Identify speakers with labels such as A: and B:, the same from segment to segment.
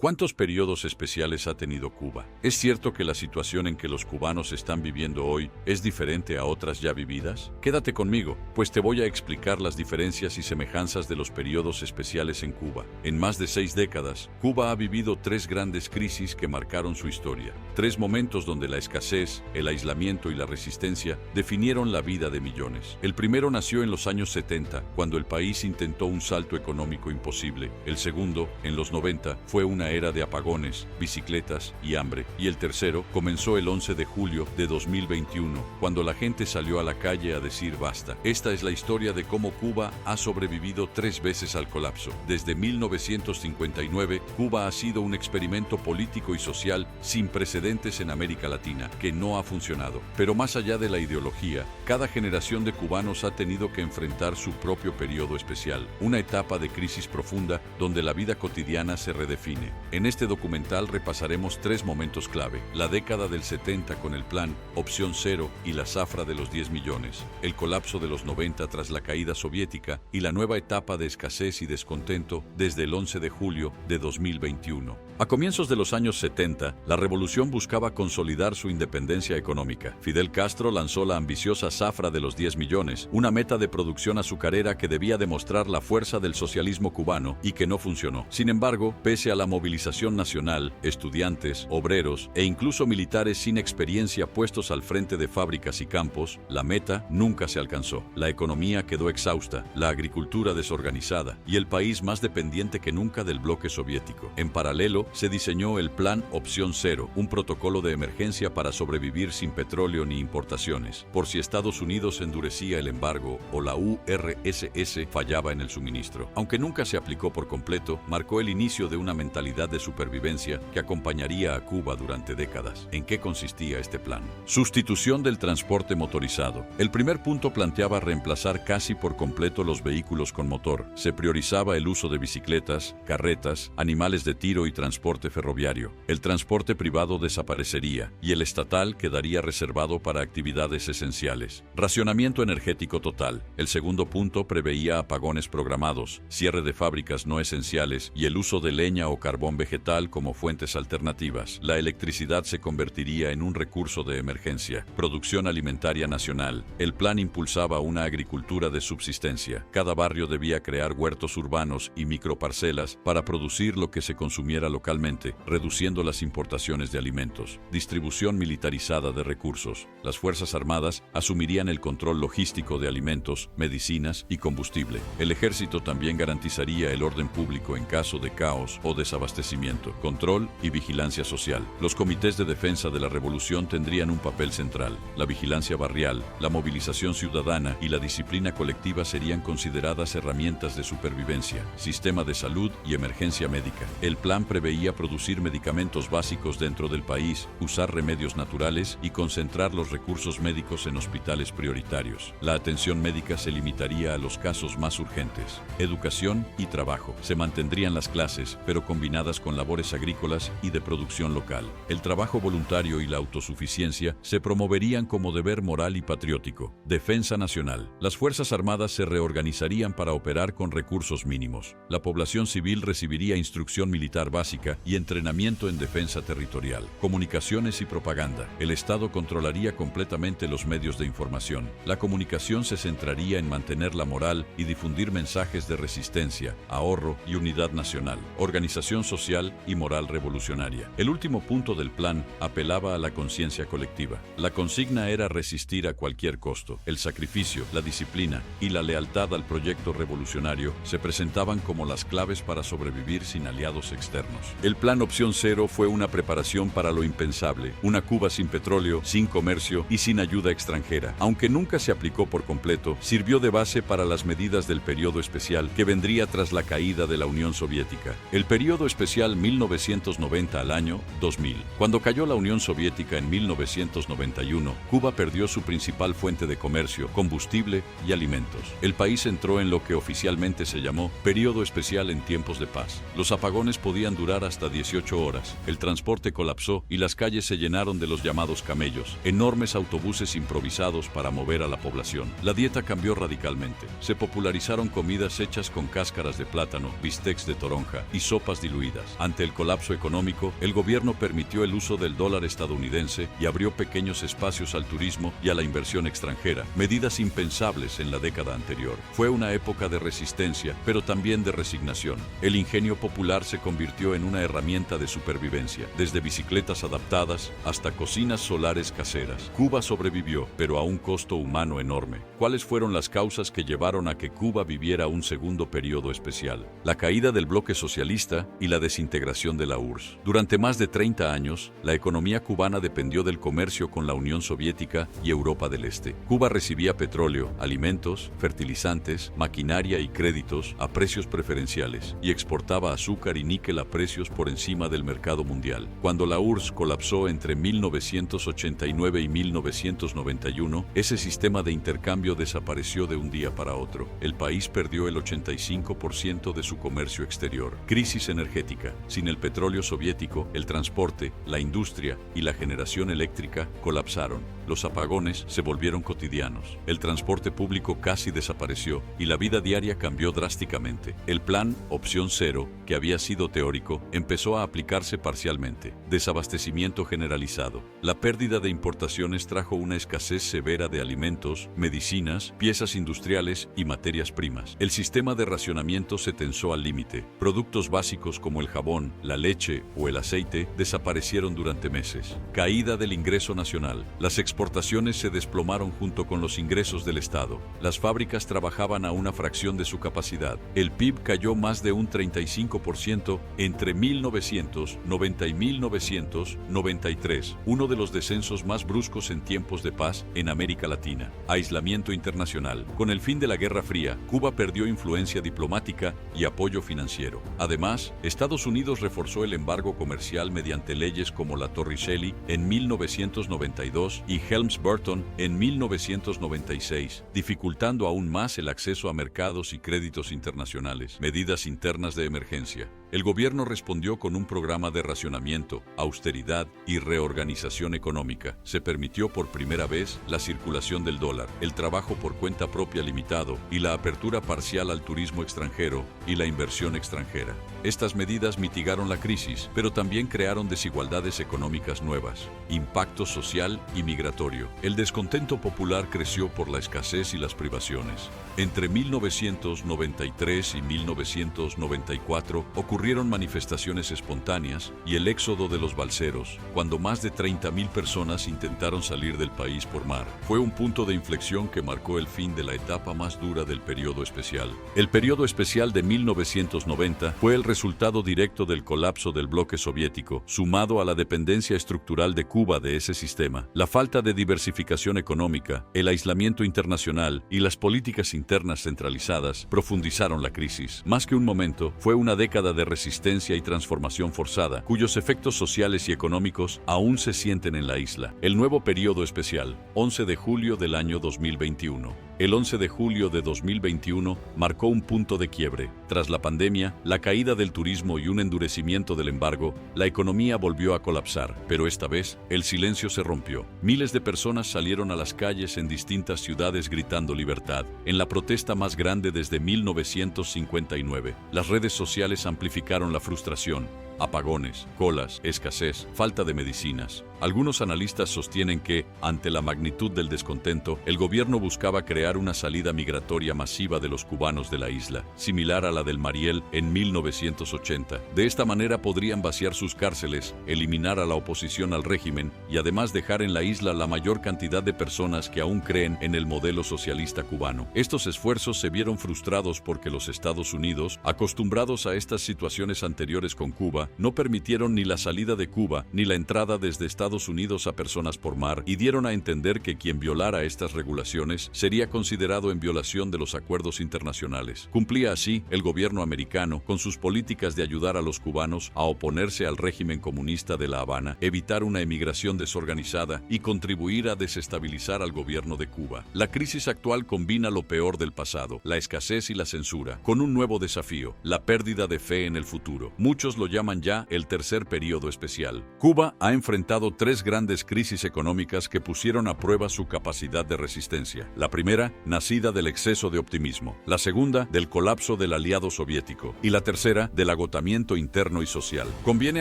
A: ¿Cuántos periodos especiales ha tenido Cuba? ¿Es cierto que la situación en que los cubanos están viviendo hoy es diferente a otras ya vividas? Quédate conmigo, pues te voy a explicar las diferencias y semejanzas de los periodos especiales en Cuba. En más de 6 décadas, Cuba ha vivido 3 grandes crisis que marcaron su historia. 3 momentos donde la escasez, el aislamiento y la resistencia definieron la vida de millones. El primero nació en los años 70, cuando el país intentó un salto económico imposible. El segundo, en los 90, fue una era de apagones, bicicletas y hambre. Y el tercero comenzó el 11 de julio de 2021, cuando la gente salió a la calle a decir basta. Esta es la historia de cómo Cuba ha sobrevivido 3 veces al colapso. Desde 1959, Cuba ha sido un experimento político y social sin precedentes en América Latina, que no ha funcionado. Pero más allá de la ideología, cada generación de cubanos ha tenido que enfrentar su propio periodo especial, una etapa de crisis profunda donde la vida cotidiana se redefine. En este documental repasaremos 3 momentos clave: la década del 70 con el plan Opción Cero y la zafra de los 10 millones, el colapso de los 90 tras la caída soviética y la nueva etapa de escasez y descontento desde el 11 de julio de 2021. A comienzos de los años 70, la revolución buscaba consolidar su independencia económica. Fidel Castro lanzó la ambiciosa zafra de los 10 millones, una meta de producción azucarera que debía demostrar la fuerza del socialismo cubano y que no funcionó. Sin embargo, pese a la movilización nacional, estudiantes, obreros e incluso militares sin experiencia puestos al frente de fábricas y campos, la meta nunca se alcanzó. La economía quedó exhausta, la agricultura desorganizada y el país más dependiente que nunca del bloque soviético. En paralelo, se diseñó el Plan Opción Cero, un protocolo de emergencia para sobrevivir sin petróleo ni importaciones, por si Estados Unidos endurecía el embargo o la URSS fallaba en el suministro. Aunque nunca se aplicó por completo, marcó el inicio de una mentalidad de supervivencia que acompañaría a Cuba durante décadas. ¿En qué consistía este plan? Sustitución del transporte motorizado. El primer punto planteaba reemplazar casi por completo los vehículos con motor. Se priorizaba el uso de bicicletas, carretas, animales de tiro y transporte ferroviario. El transporte privado desaparecería y el estatal quedaría reservado para actividades esenciales. Racionamiento energético total. El segundo punto preveía apagones programados, cierre de fábricas no esenciales y el uso de leña o carbón vegetal como fuentes alternativas. La electricidad se convertiría en un recurso de emergencia. Producción alimentaria nacional. El plan impulsaba una agricultura de subsistencia. Cada barrio debía crear huertos urbanos y microparcelas para producir lo que se consumiera localmente, reduciendo las importaciones de alimentos. Distribución militarizada de recursos. Las Fuerzas Armadas asumirían el control logístico de alimentos, medicinas y combustible. El ejército también garantizaría el orden público en caso de caos o desabastecimiento. Control y vigilancia social. Los comités de defensa de la revolución tendrían un papel central. La vigilancia barrial, la movilización ciudadana y la disciplina colectiva serían consideradas herramientas de supervivencia. Sistema de salud y emergencia médica. El plan preveía producir medicamentos básicos dentro del país, usar remedios naturales y concentrar los recursos médicos en hospitales prioritarios. La atención médica se limitaría a los casos más urgentes. Educación y trabajo. Se mantendrían las clases, pero combinadas con labores agrícolas y de producción local. El trabajo voluntario y la autosuficiencia se promoverían como deber moral y patriótico. Defensa nacional. Las Fuerzas Armadas se reorganizarían para operar con recursos mínimos. La población civil recibiría instrucción militar básica y entrenamiento en defensa territorial. Comunicaciones y propaganda. El Estado controlaría completamente los medios de información. La comunicación se centraría en mantener la moral y difundir mensajes de resistencia, ahorro y unidad nacional. Organización social y moral revolucionaria. El último punto del plan apelaba a la conciencia colectiva. La consigna era resistir a cualquier costo. El sacrificio, la disciplina y la lealtad al proyecto revolucionario se presentaban como las claves para sobrevivir sin aliados externos. El Plan Opción Cero fue una preparación para lo impensable, una Cuba sin petróleo, sin comercio y sin ayuda extranjera. Aunque nunca se aplicó por completo, sirvió de base para las medidas del periodo especial que vendría tras la caída de la Unión Soviética. El periodo especial 1990 al año 2000. Cuando cayó la Unión Soviética en 1991, Cuba perdió su principal fuente de comercio, combustible y alimentos. El país entró en lo que oficialmente se llamó periodo especial en tiempos de paz. Los apagones podían durar durar hasta 18 horas. El transporte colapsó y las calles se llenaron de los llamados camellos, enormes autobuses improvisados para mover a la población. La dieta cambió radicalmente. Se popularizaron comidas hechas con cáscaras de plátano, bistecs de toronja y sopas diluidas. Ante el colapso económico, el gobierno permitió el uso del dólar estadounidense y abrió pequeños espacios al turismo y a la inversión extranjera, medidas impensables en la década anterior. Fue una época de resistencia, pero también de resignación. El ingenio popular se convirtió en una herramienta de supervivencia, desde bicicletas adaptadas hasta cocinas solares caseras. Cuba sobrevivió, pero a un costo humano enorme. ¿Cuáles fueron las causas que llevaron a que Cuba viviera un segundo periodo especial? La caída del bloque socialista y la desintegración de la URSS. Durante más de 30 años, la economía cubana dependió del comercio con la Unión Soviética y Europa del Este. Cuba recibía petróleo, alimentos, fertilizantes, maquinaria y créditos a precios preferenciales y exportaba azúcar y níquel a precios por encima del mercado mundial. Cuando la URSS colapsó entre 1989 y 1991, ese sistema de intercambio desapareció de un día para otro. El país perdió el 85% de su comercio exterior. Crisis energética. Sin el petróleo soviético, el transporte, la industria y la generación eléctrica colapsaron. Los apagones se volvieron cotidianos. El transporte público casi desapareció y la vida diaria cambió drásticamente. El plan Opción Cero, que había sido teórico, empezó a aplicarse parcialmente. Desabastecimiento generalizado. La pérdida de importaciones trajo una escasez severa de alimentos, medicinas, piezas industriales y materias primas. El sistema de racionamiento se tensó al límite. Productos básicos como el jabón, la leche o el aceite desaparecieron durante meses. Caída del ingreso nacional. Las exportaciones se desplomaron junto con los ingresos del Estado. Las fábricas trabajaban a una fracción de su capacidad. El PIB cayó más de un 35% entre 1990 y 1993, uno de los descensos más bruscos en tiempos de paz en América Latina. Aislamiento internacional. Con el fin de la Guerra Fría, Cuba perdió influencia diplomática y apoyo financiero. Además, Estados Unidos reforzó el embargo comercial mediante leyes como la Torricelli en 1992 y Helms-Burton en 1996, dificultando aún más el acceso a mercados y créditos internacionales. Medidas internas de emergencia. El gobierno respondió con un programa de racionamiento, austeridad y reorganización económica. Se permitió por primera vez la circulación del dólar, el trabajo por cuenta propia limitado y la apertura parcial al turismo extranjero y la inversión extranjera. Estas medidas mitigaron la crisis, pero también crearon desigualdades económicas nuevas, impacto social y migratorio. El descontento popular creció por la escasez y las privaciones. Entre 1993 y 1994 ocurrieron manifestaciones espontáneas y el éxodo de los balseros, cuando más de 30.000 personas intentaron salir del país por mar. Fue un punto de inflexión que marcó el fin de la etapa más dura del periodo especial. El periodo especial de 1990 fue el resultado directo del colapso del bloque soviético, sumado a la dependencia estructural de Cuba de ese sistema. La falta de diversificación económica, el aislamiento internacional y las políticas internas centralizadas profundizaron la crisis. Más que un momento, fue una década de resistencia y transformación forzada, cuyos efectos sociales y económicos aún se sienten en la isla. El nuevo periodo especial, 11 de julio del año 2021. El 11 de julio de 2021 marcó un punto de quiebre. Tras la pandemia, la caída del turismo y un endurecimiento del embargo, la economía volvió a colapsar, pero esta vez el silencio se rompió. Miles de personas salieron a las calles en distintas ciudades gritando libertad, en la protesta más grande desde 1959. Las redes sociales amplificaron la frustración. Apagones, colas, escasez, falta de medicinas. Algunos analistas sostienen que, ante la magnitud del descontento, el gobierno buscaba crear una salida migratoria masiva de los cubanos de la isla, similar a la del Mariel en 1980. De esta manera podrían vaciar sus cárceles, eliminar a la oposición al régimen y además dejar en la isla la mayor cantidad de personas que aún creen en el modelo socialista cubano. Estos esfuerzos se vieron frustrados porque los Estados Unidos, acostumbrados a estas situaciones anteriores con Cuba, no permitieron ni la salida de Cuba ni la entrada desde Estados Unidos a personas por mar y dieron a entender que quien violara estas regulaciones sería considerado en violación de los acuerdos internacionales. Cumplía así el gobierno americano con sus políticas de ayudar a los cubanos a oponerse al régimen comunista de La Habana, evitar una emigración desorganizada y contribuir a desestabilizar al gobierno de Cuba. La crisis actual combina lo peor del pasado, la escasez y la censura, con un nuevo desafío, la pérdida de fe en el futuro. Muchos lo llaman llaman ya el tercer período especial. Cuba ha enfrentado tres grandes crisis económicas que pusieron a prueba su capacidad de resistencia. La primera, nacida del exceso de optimismo. La segunda, del colapso del aliado soviético. Y la tercera, del agotamiento interno y social. Conviene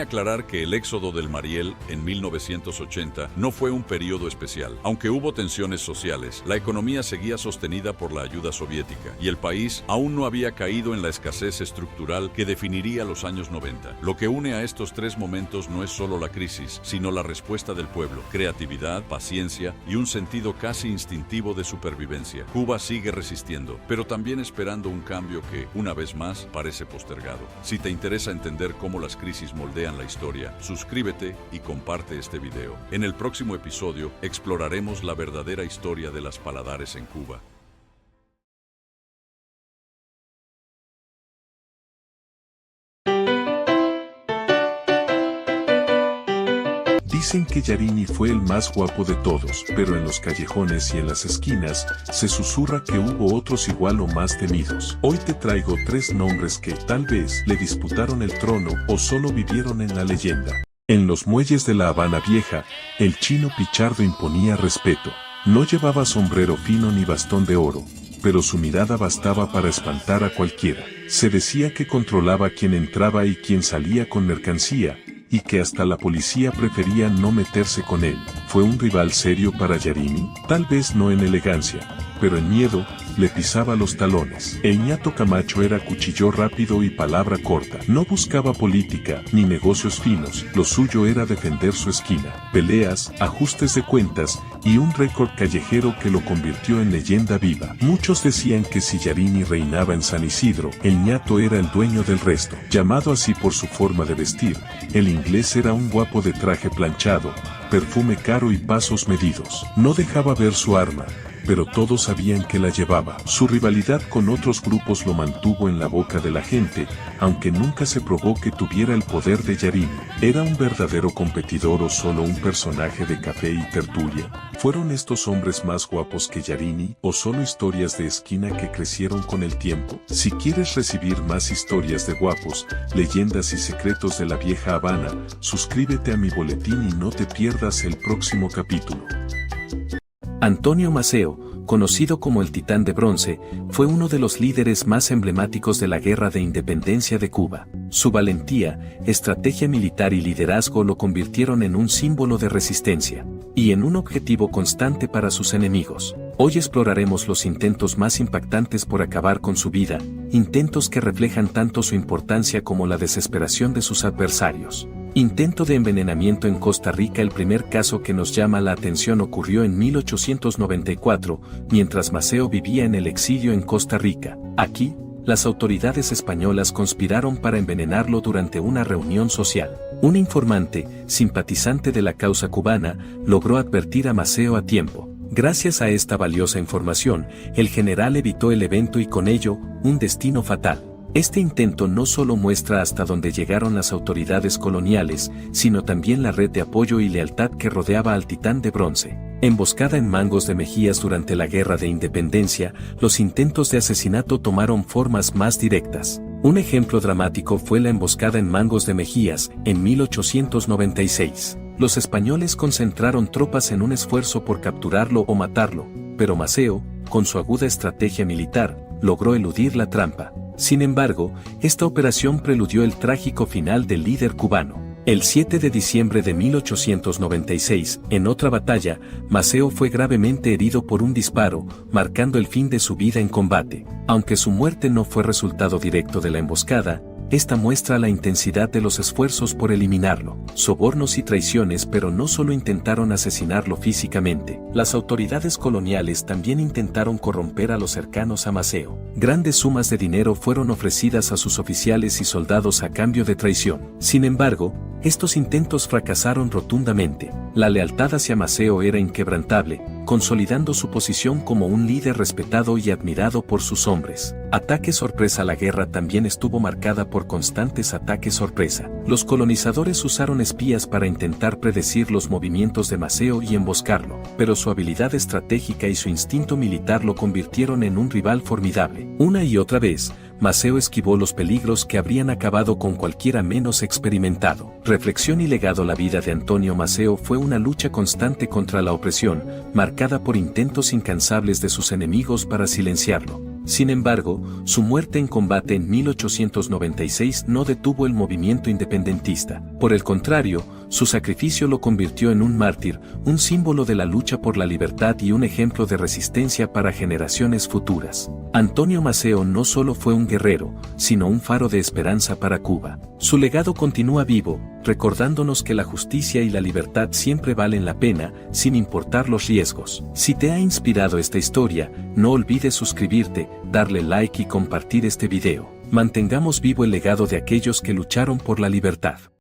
A: aclarar que el éxodo del Mariel en 1980 no fue un período especial. Aunque hubo tensiones sociales, la economía seguía sostenida por la ayuda soviética y el país aún no había caído en la escasez estructural que definiría los años 90. Lo que une a estos tres momentos no es solo la crisis, sino la respuesta del pueblo, creatividad, paciencia y un sentido casi instintivo de supervivencia. Cuba sigue resistiendo, pero también esperando un cambio que, una vez más, parece postergado. Si te interesa entender cómo las crisis moldean la historia, suscríbete y comparte este video. En el próximo episodio exploraremos la verdadera historia de las Paladares en Cuba.
B: Dicen que Yarini fue el más guapo de todos, pero en los callejones y en las esquinas, se susurra que hubo otros igual o más temidos. Hoy te traigo tres nombres que, tal vez, le disputaron el trono o solo vivieron en la leyenda. En los muelles de La Habana Vieja, el chino Pichardo imponía respeto. No llevaba sombrero fino ni bastón de oro, pero su mirada bastaba para espantar a cualquiera. Se decía que controlaba quién entraba y quién salía con mercancía, y que hasta la policía prefería no meterse con él. ¿Fue un rival serio para Yarini? Tal vez no en elegancia, pero en miedo, le pisaba los talones. El ñato Camacho era cuchillo rápido y palabra corta. No buscaba política, ni negocios finos, lo suyo era defender su esquina. Peleas, ajustes de cuentas, y un récord callejero que lo convirtió en leyenda viva. Muchos decían que si Yarini reinaba en San Isidro, el ñato era el dueño del resto. Llamado así por su forma de vestir, el inglés era un guapo de traje planchado, perfume caro y pasos medidos. No dejaba ver su arma, pero todos sabían que la llevaba. Su rivalidad con otros grupos lo mantuvo en la boca de la gente, aunque nunca se probó que tuviera el poder de Yarini. ¿Era un verdadero competidor o solo un personaje de café y tertulia? ¿Fueron estos hombres más guapos que Yarini o solo historias de esquina que crecieron con el tiempo? Si quieres recibir más historias de guapos, leyendas y secretos de la vieja Habana, suscríbete a mi boletín y no te pierdas el próximo capítulo.
C: Antonio Maceo, conocido como el Titán de Bronce, fue uno de los líderes más emblemáticos de la Guerra de Independencia de Cuba. Su valentía, estrategia militar y liderazgo lo convirtieron en un símbolo de resistencia y en un objetivo constante para sus enemigos. Hoy exploraremos los intentos más impactantes por acabar con su vida, intentos que reflejan tanto su importancia como la desesperación de sus adversarios. Intento de envenenamiento en Costa Rica. El primer caso que nos llama la atención ocurrió en 1894, mientras Maceo vivía en el exilio en Costa Rica. Aquí, las autoridades españolas conspiraron para envenenarlo durante una reunión social. Un informante, simpatizante de la causa cubana, logró advertir a Maceo a tiempo. Gracias a esta valiosa información, el general evitó el evento y con ello, un destino fatal. Este intento no solo muestra hasta dónde llegaron las autoridades coloniales, sino también la red de apoyo y lealtad que rodeaba al Titán de Bronce. Emboscada en Mangos de Mejías durante la Guerra de Independencia, los intentos de asesinato tomaron formas más directas. Un ejemplo dramático fue la emboscada en Mangos de Mejías, en 1896. Los españoles concentraron tropas en un esfuerzo por capturarlo o matarlo, pero Maceo, con su aguda estrategia militar, logró eludir la trampa. Sin embargo, esta operación preludió el trágico final del líder cubano. El 7 de diciembre de 1896, en otra batalla, Maceo fue gravemente herido por un disparo, marcando el fin de su vida en combate. Aunque su muerte no fue resultado directo de la emboscada, esta muestra la intensidad de los esfuerzos por eliminarlo. Sobornos y traiciones, pero no solo intentaron asesinarlo físicamente. Las autoridades coloniales también intentaron corromper a los cercanos a Maceo. Grandes sumas de dinero fueron ofrecidas a sus oficiales y soldados a cambio de traición. Sin embargo, estos intentos fracasaron rotundamente. La lealtad hacia Maceo era inquebrantable, consolidando su posición como un líder respetado y admirado por sus hombres. Ataque sorpresa. La guerra también estuvo marcada por constantes ataques sorpresa. Los colonizadores usaron espías para intentar predecir los movimientos de Maceo y emboscarlo, pero su habilidad estratégica y su instinto militar lo convirtieron en un rival formidable. Una y otra vez, Maceo esquivó los peligros que habrían acabado con cualquiera menos experimentado. Reflexión y legado. La vida de Antonio Maceo fue una lucha constante contra la opresión, marcada por intentos incansables de sus enemigos para silenciarlo. Sin embargo, su muerte en combate en 1896 no detuvo el movimiento independentista. Por el contrario, su sacrificio lo convirtió en un mártir, un símbolo de la lucha por la libertad y un ejemplo de resistencia para generaciones futuras. Antonio Maceo no solo fue un guerrero, sino un faro de esperanza para Cuba. Su legado continúa vivo, recordándonos que la justicia y la libertad siempre valen la pena, sin importar los riesgos. Si te ha inspirado esta historia, no olvides suscribirte, darle like y compartir este video. Mantengamos vivo el legado de aquellos que lucharon por la libertad.